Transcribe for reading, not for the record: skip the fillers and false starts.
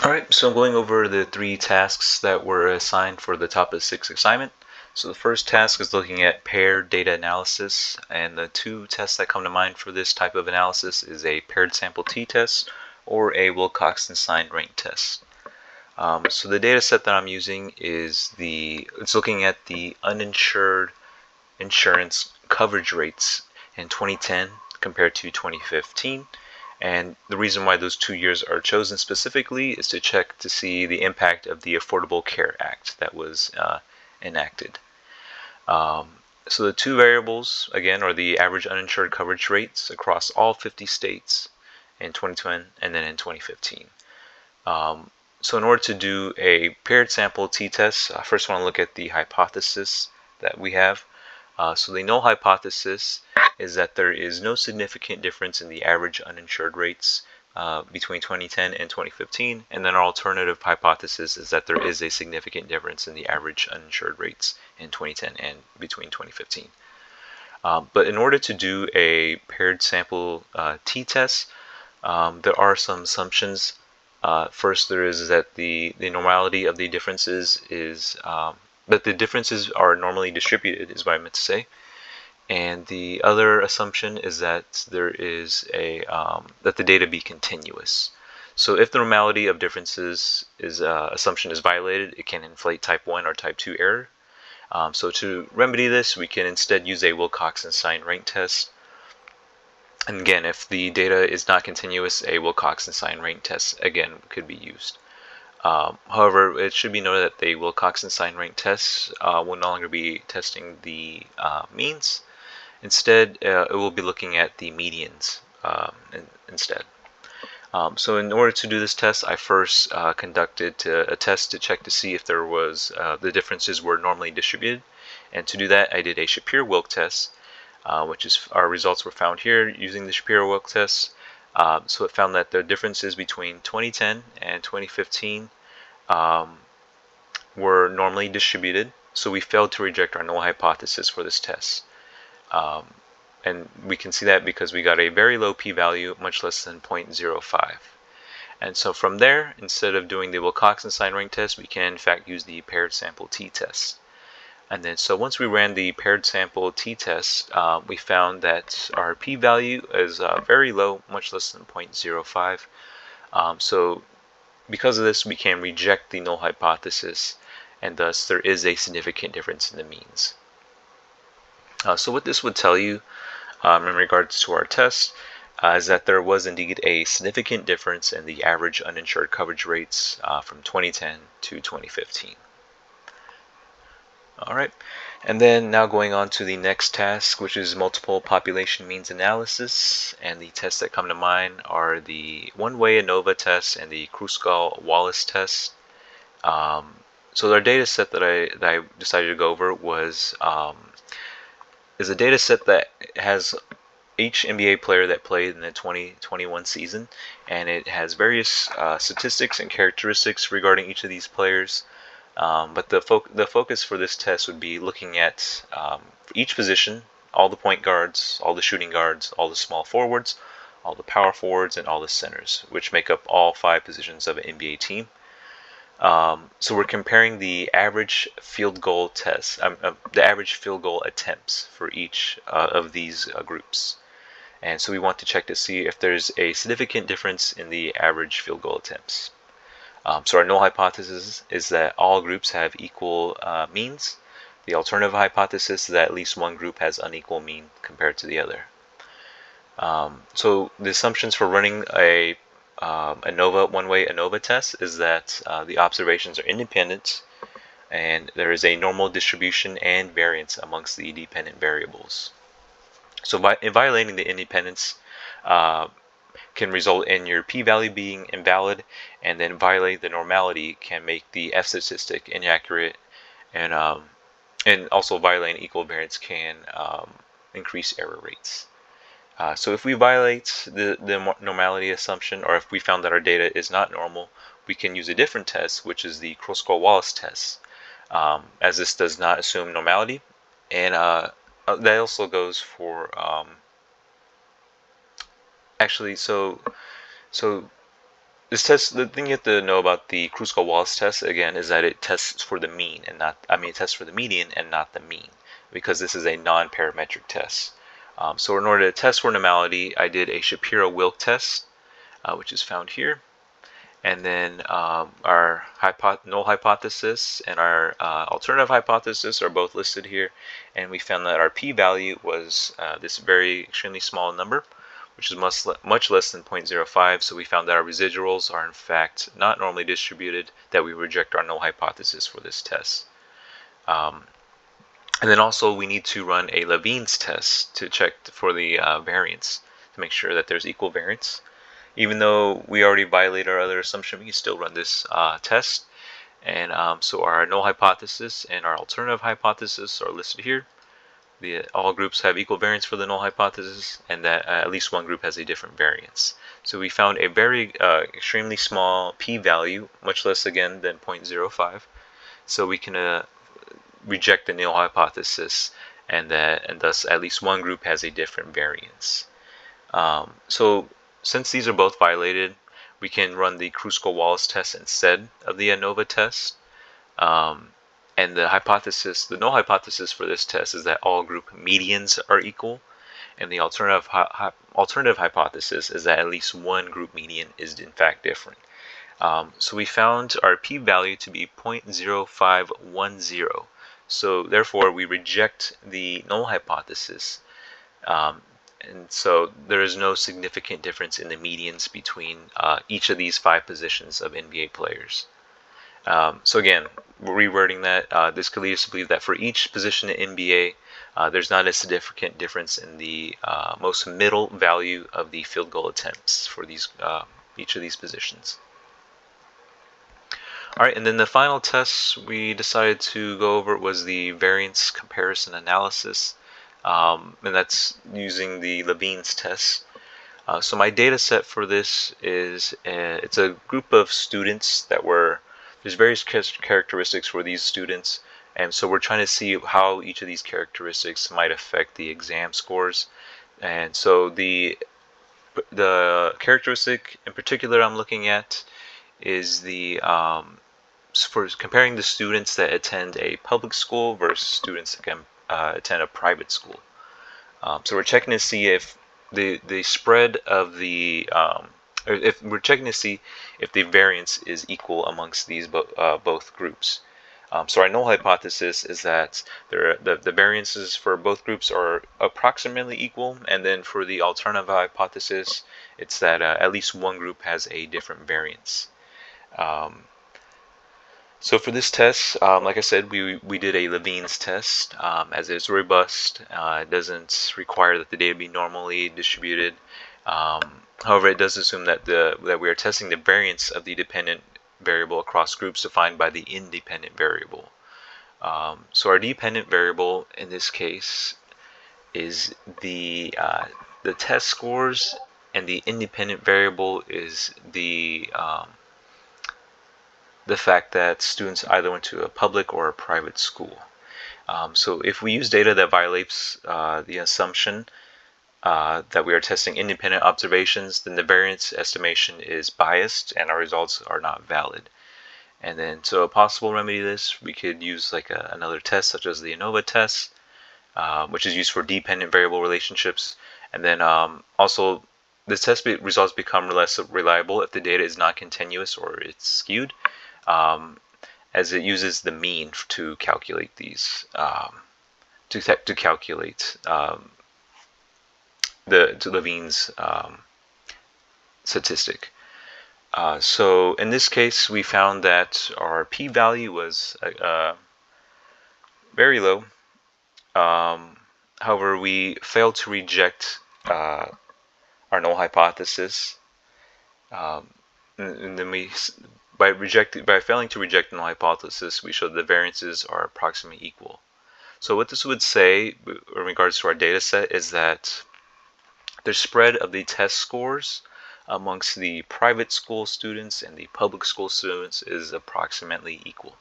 Alright, so I'm going over the 3 tasks that were assigned for the Topic 6 assignment. So the first task is looking at paired data analysis, and the 2 tests that come to mind for this type of analysis is a paired sample t-test or a Wilcoxon-Klein rank test. So the data set that I'm using is it's looking at the uninsured insurance coverage rates in 2010 compared to 2015. And the reason why those 2 years are chosen specifically is to check to see the impact of the Affordable Care Act that was enacted. So the 2 variables, again, are the average uninsured coverage rates across all 50 states in 2010 and then in 2015. So in order to do a paired sample t-test, I first want to look at the hypothesis that we have. So the null hypothesis is that there is no significant difference in the average uninsured rates between 2010 and 2015, and then our alternative hypothesis is that there is a significant difference in the average uninsured rates in 2010 and between 2015. But in order to do a paired sample t-test, there are some assumptions. First, there is that the normality of the differences is that the differences are normally distributed, is what I meant to say. And the other assumption is that there is that the data be continuous. So if the normality of differences assumption is violated, it can inflate type 1 or type 2 error. So to remedy this, we can instead use a Wilcoxon-Klein rank test. And again, if the data is not continuous, a Wilcoxon-Klein rank test again could be used. However, it should be noted that the Wilcoxon-Klein rank tests will no longer be testing the means. Instead, it will be looking at the medians instead. So in order to do this test, I first conducted a test to check to see if there was the differences were normally distributed. And to do that, I did a Shapiro-Wilk test, which is our results were found here using the Shapiro-Wilk test. So it found that the differences between 2010 and 2015 were normally distributed. So we failed to reject our null hypothesis for this test. And we can see that because we got a very low p-value, much less than 0.05. And so from there, instead of doing the Wilcoxon-Klein rank test, we can in fact use the paired sample t-test. And then so once we ran the paired sample t-test, we found that our p-value is very low, much less than 0.05. So because of this, we can reject the null hypothesis, and thus there is a significant difference in the means. So what this would tell you in regards to our test is that there was indeed a significant difference in the average uninsured coverage rates from 2010 to 2015. Alright, and then now going on to the next task, which is multiple population means analysis, and the tests that come to mind are the one-way ANOVA test and the Kruskal-Wallis test. So our data set that I decided to go over is a data set that has each NBA player that played in the 2021 season, and it has various statistics and characteristics regarding each of these players. But the focus for this test would be looking at each position, all the point guards, all the shooting guards, all the small forwards, all the power forwards, and all the centers, which make up all 5 positions of an NBA team. So we're comparing the average field goal the average field goal attempts for each of these groups. And so we want to check to see if there's a significant difference in the average field goal attempts. So our null hypothesis is that all groups have equal means. The alternative hypothesis is that at least one group has unequal mean compared to the other. So the assumptions for running a one-way ANOVA test is that the observations are independent and there is a normal distribution and variance amongst the dependent variables. So by violating the independence can result in your p-value being invalid, and then violate the normality can make the F statistic inaccurate, and also violating equal variance can increase error rates. So if we violate the normality assumption, or if we found that our data is not normal, we can use a different test, which is the Kruskal-Wallis test, as this does not assume normality, and that also goes for actually, so This test, the thing you have to know about the Kruskal-Wallis test again is that it tests for the mean and not, it tests for the median and not the mean, because this is a non-parametric test. So in order to test for normality, I did a Shapiro-Wilk test, which is found here. And then our null hypothesis and our alternative hypothesis are both listed here. And we found that our p-value was this very extremely small number, which is much less than 0.05. So we found that our residuals are in fact not normally distributed, that we reject our null hypothesis for this test. And then also we need to run a Levene's test to check for the variance, to make sure that there's equal variance. Even though we already violate our other assumption, we can still run this test. And so our null hypothesis and our alternative hypothesis are listed here. All groups have equal variance for the null hypothesis, and that at least one group has a different variance. So we found a very extremely small p-value, much less again than 0.05. So we can reject the null hypothesis, and thus at least one group has a different variance. So since these are both violated, we can run the Kruskal-Wallis test instead of the ANOVA test. And the null hypothesis for this test is that all group medians are equal, and the alternative hypothesis is that at least one group median is in fact different. So we found our p-value to be 0.0510. So therefore we reject the null hypothesis. And so there is no significant difference in the medians between each of these 5 positions of NBA players. So again, rewording that, this could lead us to believe that for each position in NBA, there's not a significant difference in the most middle value of the field goal attempts for these each of these positions. Alright, and then the final test we decided to go over was the variance comparison analysis. And that's using the Levene's test. So my data set for this is it's a group of students that there's various characteristics for these students, and so we're trying to see how each of these characteristics might affect the exam scores. And so the characteristic in particular I'm looking at is the for comparing the students that attend a public school versus students that can attend a private school. So we're checking to see if the spread of the if we're checking to see if the variance is equal amongst these both groups. So our null hypothesis is that the variances for both groups are approximately equal, and then for the alternative hypothesis, it's that at least one group has a different variance. So for this test, like I said, we did a Levene's test, as it's robust. It doesn't require that the data be normally distributed. However, it does assume that we are testing the variance of the dependent variable across groups defined by the independent variable. So our dependent variable in this case is the test scores, and the independent variable is the fact that students either went to a public or a private school. So if we use data that violates the assumption that we are testing independent observations, then the variance estimation is biased and our results are not valid. And then, so a possible remedy to this, we could use like another test such as the ANOVA test, which is used for dependent variable relationships. And then also, the test results become less reliable if the data is not continuous or it's skewed, as it uses the mean to calculate these, to calculate the Levene's statistic. So in this case, we found that our p-value was very low. However, we failed to reject our null hypothesis, and then by failing to reject the null hypothesis, we showed the variances are approximately equal. So what this would say in regards to our data set is that the spread of the test scores amongst the private school students and the public school students is approximately equal.